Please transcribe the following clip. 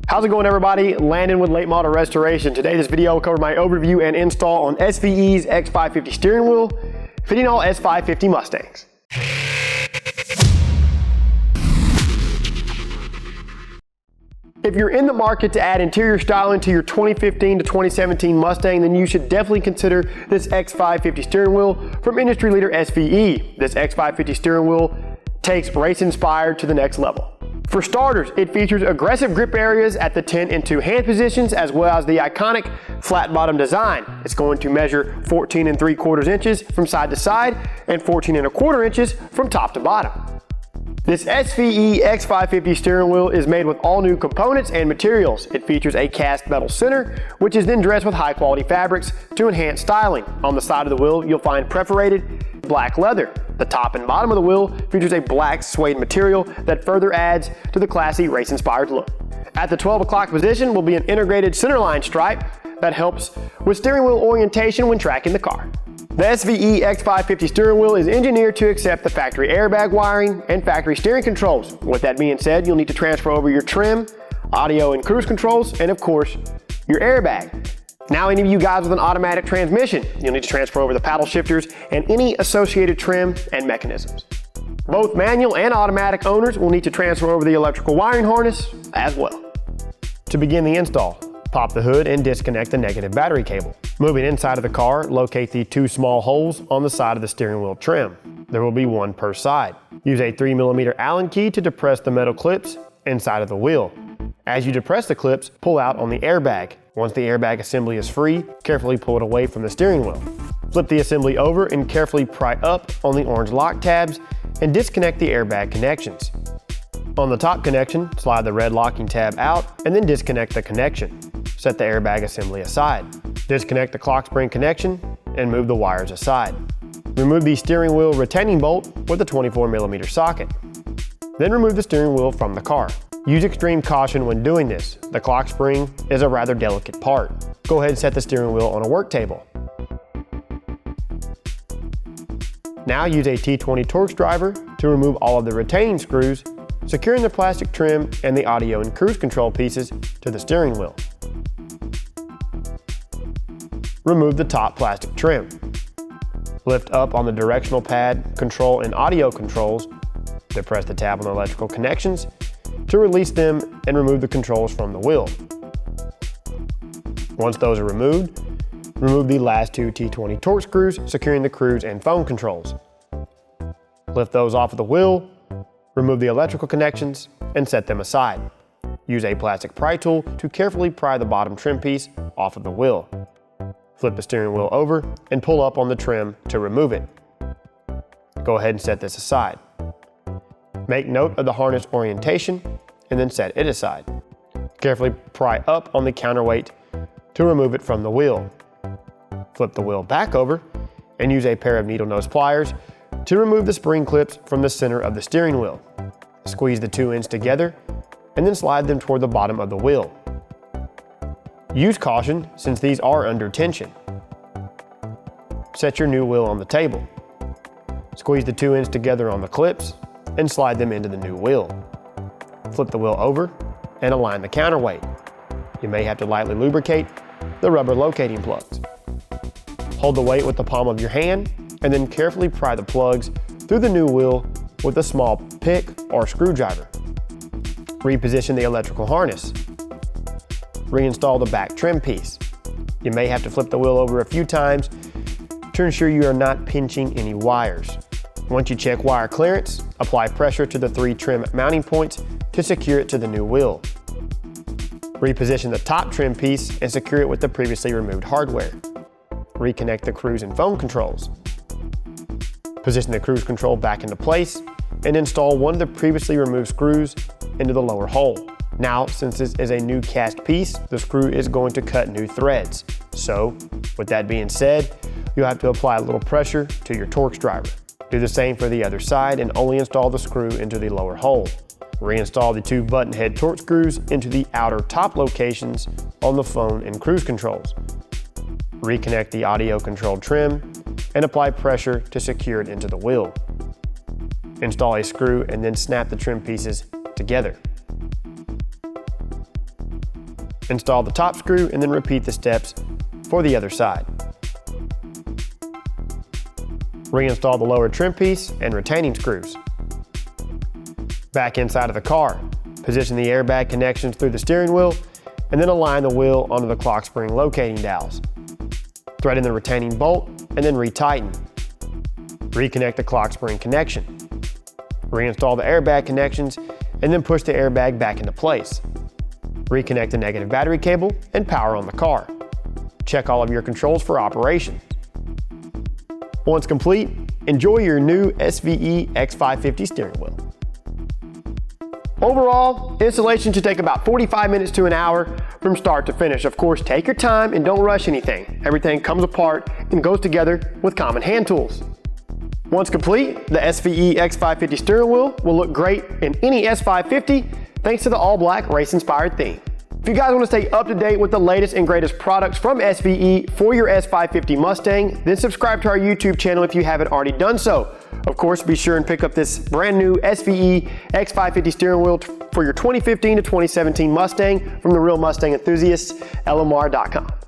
How's it going, everybody? Landon with Late Model Restoration. Today this video will cover my overview and install on SVE's X550 steering wheel, fitting all S550 Mustangs. If you're in the market to add interior styling to your 2015 to 2017 Mustang, then you should definitely consider this X550 steering wheel from industry leader SVE. This X550 steering wheel takes race inspired to the next level. For starters, it features aggressive grip areas at the 10 and 2 hand positions, as well as the iconic flat bottom design. It's going to measure 14 3/4 inches from side to side and 14 1/4 inches from top to bottom. This SVE X550 steering wheel is made with all new components and materials. It features a cast metal center, which is then dressed with high quality fabrics to enhance styling. On the side of the wheel, you'll find perforated black leather. The top and bottom of the wheel features a black suede material that further adds to the classy race-inspired look. At the 12 o'clock position will be an integrated centerline stripe that helps with steering wheel orientation when tracking the car. The SVE X550 steering wheel is engineered to accept the factory airbag wiring and factory steering controls. With that being said, you'll need to transfer over your trim, audio and cruise controls, and of course, your airbag. Now, any of you guys with an automatic transmission, you'll need to transfer over the paddle shifters and any associated trim and mechanisms. Both manual and automatic owners will need to transfer over the electrical wiring harness as well. To begin the install, pop the hood and disconnect the negative battery cable. Moving inside of the car, locate the 2 small holes on the side of the steering wheel trim. There will be 1 per side. Use a 3mm Allen key to depress the metal clips inside of the wheel. As you depress the clips, pull out on the airbag. Once the airbag assembly is free, carefully pull it away from the steering wheel. Flip the assembly over and carefully pry up on the orange lock tabs and disconnect the airbag connections. On the top connection, slide the red locking tab out and then disconnect the connection. Set the airbag assembly aside. Disconnect the clock spring connection and move the wires aside. Remove the steering wheel retaining bolt with a 24mm socket. Then remove the steering wheel from the car. Use extreme caution when doing this. The clock spring is a rather delicate part. Go ahead and set the steering wheel on a work table. Now use a T20 Torx driver to remove all of the retaining screws, securing the plastic trim and the audio and cruise control pieces to the steering wheel. Remove the top plastic trim. Lift up on the directional pad, control and audio controls. Depress the tab on the electrical connections to release them and remove the controls from the wheel. Once those are removed, remove the last 2 T20 Torx screws securing the cruise and phone controls. Lift those off of the wheel, remove the electrical connections, and set them aside. Use a plastic pry tool to carefully pry the bottom trim piece off of the wheel. Flip the steering wheel over and pull up on the trim to remove it. Go ahead and set this aside. Make note of the harness orientation and then set it aside. Carefully pry up on the counterweight to remove it from the wheel. Flip the wheel back over and use a pair of needle nose pliers to remove the spring clips from the center of the steering wheel. Squeeze the 2 ends together and then slide them toward the bottom of the wheel. Use caution since these are under tension. Set your new wheel on the table. Squeeze the 2 ends together on the clips and slide them into the new wheel. Flip the wheel over and align the counterweight. You may have to lightly lubricate the rubber locating plugs. Hold the weight with the palm of your hand and then carefully pry the plugs through the new wheel with a small pick or screwdriver. Reposition the electrical harness. Reinstall the back trim piece. You may have to flip the wheel over a few times to ensure you are not pinching any wires. Once you check wire clearance, apply pressure to the 3 trim mounting points to secure it to the new wheel. Reposition the top trim piece and secure it with the previously removed hardware. Reconnect the cruise and phone controls. Position the cruise control back into place and install one of the previously removed screws into the lower hole. Now, since this is a new cast piece, the screw is going to cut new threads. So, with that being said, you'll have to apply a little pressure to your Torx driver. Do the same for the other side and only install the screw into the lower hole. Reinstall the 2 button head Torx screws into the outer top locations on the phone and cruise controls. Reconnect the audio control trim and apply pressure to secure it into the wheel. Install a screw and then snap the trim pieces together. Install the top screw and then repeat the steps for the other side. Reinstall the lower trim piece and retaining screws. Back inside of the car, position the airbag connections through the steering wheel and then align the wheel onto the clock spring locating dowels. Thread in the retaining bolt and then retighten. Reconnect the clock spring connection. Reinstall the airbag connections and then push the airbag back into place. Reconnect the negative battery cable and power on the car. Check all of your controls for operation. Once complete, enjoy your new SVE X550 steering wheel. Overall, installation should take about 45 minutes to an hour from start to finish. Of course, take your time and don't rush anything. Everything comes apart and goes together with common hand tools. Once complete, the SVE X550 steering wheel will look great in any S550 thanks to the all-black race-inspired theme. If you guys want to stay up to date with the latest and greatest products from SVE for your S550 Mustang, then subscribe to our YouTube channel if you haven't already done so. Of course, be sure and pick up this brand new SVE X550 steering wheel for your 2015 to 2017 Mustang from the Real Mustang Enthusiasts, LMR.com.